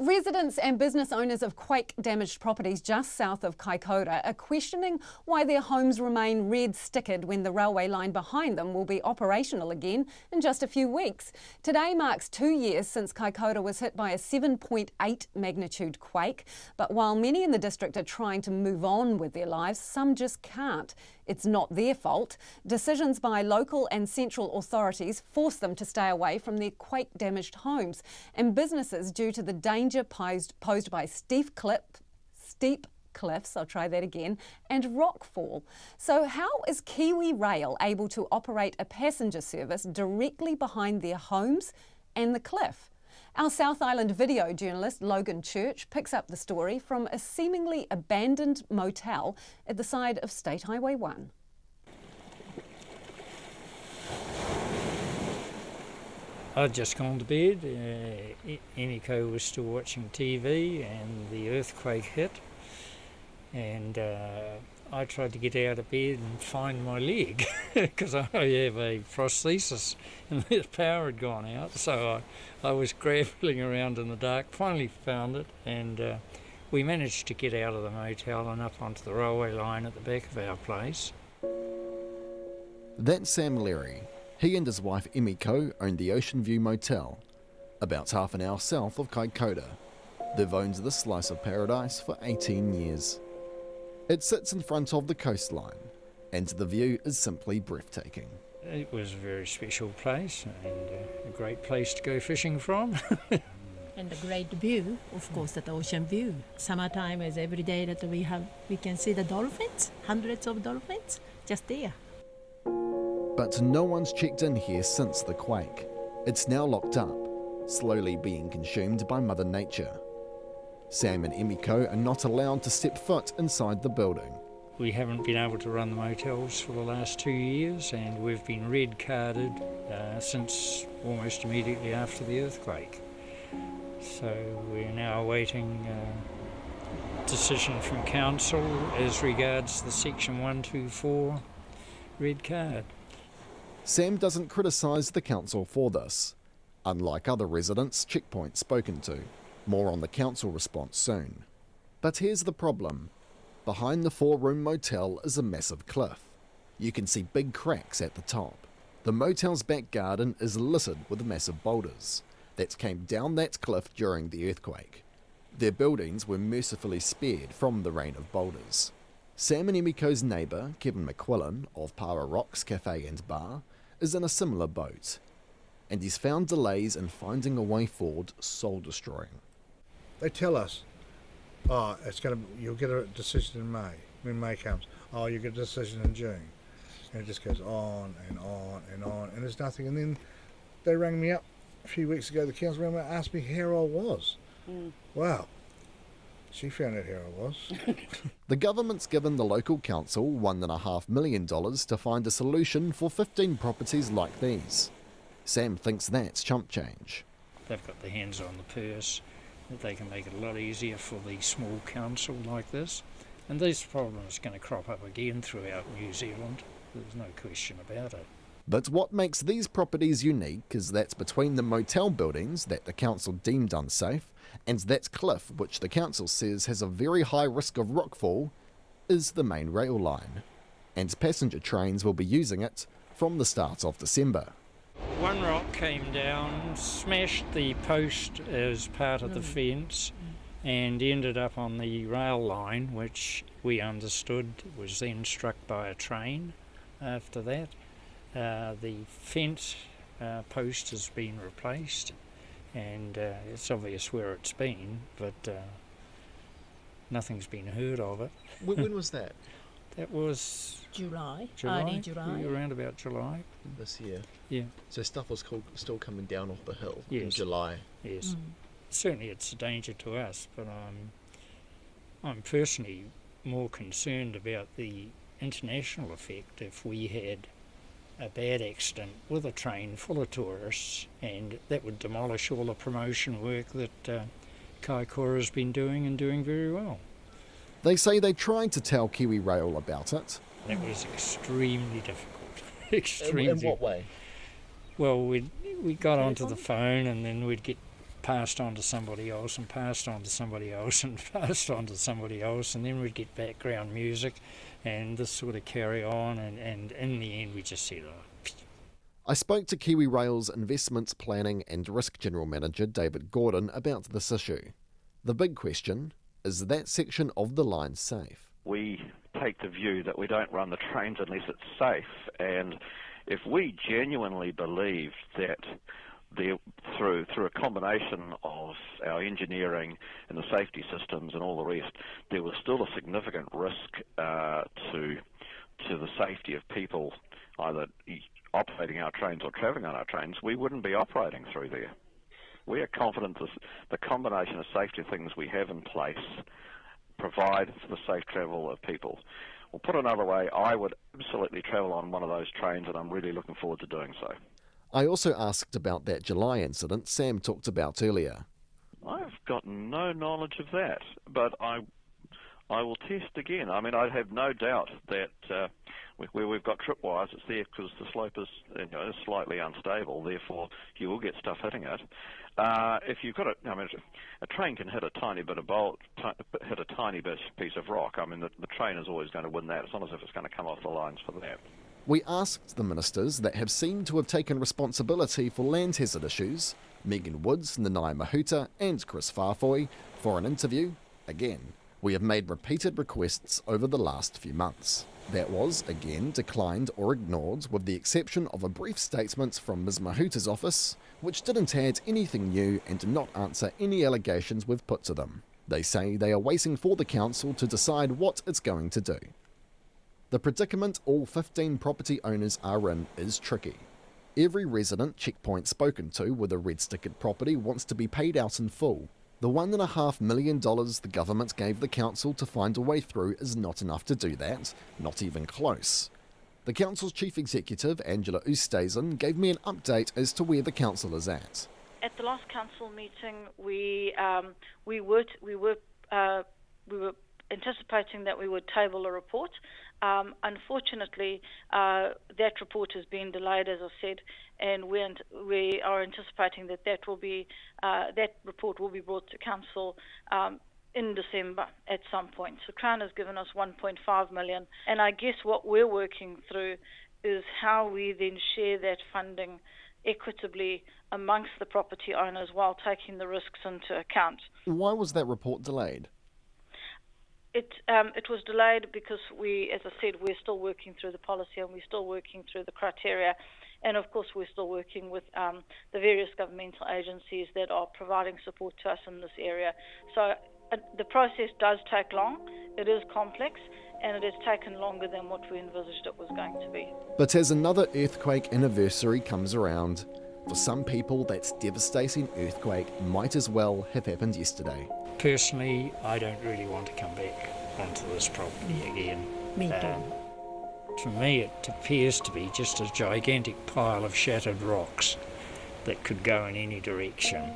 Residents and business owners of quake-damaged properties just south of Kaikōura are questioning why their homes remain red-stickered when the railway line behind them will be operational again in just a few weeks. Today marks 2 years since Kaikōura was hit by a 7.8 magnitude quake, but while many in the district are trying to move on with their lives, some just can't. It's not their fault. Decisions by local and central authorities force them to stay away from their quake-damaged homes, and businesses due to the danger posed by steep cliffs, I'll try that again, and rockfall. So how is Kiwi Rail able to operate a passenger service directly behind their homes and the cliff? Our South Island video journalist Logan Church picks up the story from a seemingly abandoned motel at the side of State Highway 1. I'd just gone to bed. Emiko was still watching TV and the earthquake hit, and I tried to get out of bed and find my leg because I have a prosthesis and the power had gone out, so I was grappling around in the dark, finally found it, and we managed to get out of the motel and up onto the railway line at the back of our place. That's Sam Leary. He and his wife Emiko own the Ocean View Motel, about half an hour south of Kaikōura. They've owned this slice of paradise for 18 years. It sits in front of the coastline, and the view is simply breathtaking. It was a very special place and a great place to go fishing from. And a great view, of course, that ocean view. Summertime is every day that we can see the dolphins, hundreds of dolphins, just there. But no one's checked in here since the quake. It's now locked up, slowly being consumed by Mother Nature. Sam and Emiko are not allowed to step foot inside the building. We haven't been able to run the motels for the last 2 years, and we've been red carded since almost immediately after the earthquake. So we're now awaiting a decision from council as regards the section 124 red card. Sam doesn't criticise the council for this, unlike other residents Checkpoint's spoken to. More on the council response soon. But here's the problem. Behind the 4-room motel is a massive cliff. You can see big cracks at the top. The motel's back garden is littered with massive boulders that came down that cliff during the earthquake. Their buildings were mercifully spared from the rain of boulders. Sam and Emiko's neighbour, Kevin McQuillan of Para Rocks Cafe and Bar, is in a similar boat, and he's found delays in finding a way forward soul-destroying. They tell us, oh, you'll get a decision in May. When May comes, oh, you'll get a decision in June. And it just goes on and on and on, and there's nothing. And then they rang me up a few weeks ago, the council rang me up and asked me how I was. Wow. She found out how I was. The government's given the local council $1.5 million to find a solution for 15 properties like these. Sam thinks that's chump change. They've got their hands on the purse, that they can make it a lot easier for the small council like this. And this problem is going to crop up again throughout New Zealand. There's no question about it. But what makes these properties unique is that's between the motel buildings that the council deemed unsafe and that cliff, which the council says has a very high risk of rockfall, is the main rail line. And passenger trains will be using it from the start of December. One rock came down, smashed the post as part of the fence, and ended up on the rail line, which we understood was then struck by a train after that. The fence post has been replaced, and it's obvious where it's been, but nothing's been heard of it. When was that? That was July. Early July. Around about July. This year? Yeah. So stuff was still coming down off the hill in July? Yes. Certainly it's a danger to us, but I'm personally more concerned about the international effect if we had a bad accident with a train full of tourists, and that would demolish all the promotion work that Kaikōura has been doing and doing very well. They say they tried to tell Kiwi Rail about it. That was extremely difficult. Extremely. In what way? Well, we got onto the phone, and then we'd get passed on to somebody else and passed on to somebody else and passed on to somebody else, and then we'd get background music and this sort of carry on, and in the end we just said, oh. I spoke to Kiwi Rail's Investments Planning and Risk General Manager David Gordon about this issue. The big question, is that section of the line safe? We take the view that we don't run the trains unless it's safe, and if we genuinely believed that through a combination of our engineering and the safety systems and all the rest, there was still a significant risk to the safety of people either operating our trains or travelling on our trains, we wouldn't be operating through there. We are confident that the combination of safety things we have in place provide for the safe travel of people. Well, put another way, I would absolutely travel on one of those trains, and I'm really looking forward to doing so. I also asked about that July incident Sam talked about earlier. I've got no knowledge of that, but I will test again. I mean, I have no doubt that where we've got tripwires, it's there because the slope is, is slightly unstable. Therefore, you will get stuff hitting it. If you've got a train can hit a tiny bit of hit a tiny piece of rock. I mean, the train is always going to win that. It's not as if it's going to come off the lines for that. We asked the ministers that have seemed to have taken responsibility for land hazard issues, Megan Woods, Nanaia Mahuta and Chris Farfoy, for an interview. Again, we have made repeated requests over the last few months. That was, again, declined or ignored, with the exception of a brief statement from Ms Mahuta's office, which didn't add anything new and did not answer any allegations we've put to them. They say they are waiting for the council to decide what it's going to do. The predicament all 15 property owners are in is tricky. Every resident checkpoint spoken to with a red-stickered property wants to be paid out in full. The $1.5 million the government gave the council to find a way through is not enough to do that, not even close. The council's chief executive, Angela Oosthuizen, gave me an update as to where the council is at. At the last council meeting, we were anticipating that we would table a report. Unfortunately, that report has been delayed, as I said, and we are anticipating that report will be brought to council in December at some point. So Crown has given us $1.5 million, and I guess what we're working through is how we then share that funding equitably amongst the property owners while taking the risks into account. Why was that report delayed? It was delayed because as I said, we're still working through the policy and we're still working through the criteria, and of course we're still working with the various governmental agencies that are providing support to us in this area. So the process does take long, it is complex, and it has taken longer than what we envisaged it was going to be. But as another earthquake anniversary comes around, for some people that devastating earthquake might as well have happened yesterday. Personally, I don't really want to come back onto this property again. Me too. To me, it appears to be just a gigantic pile of shattered rocks that could go in any direction.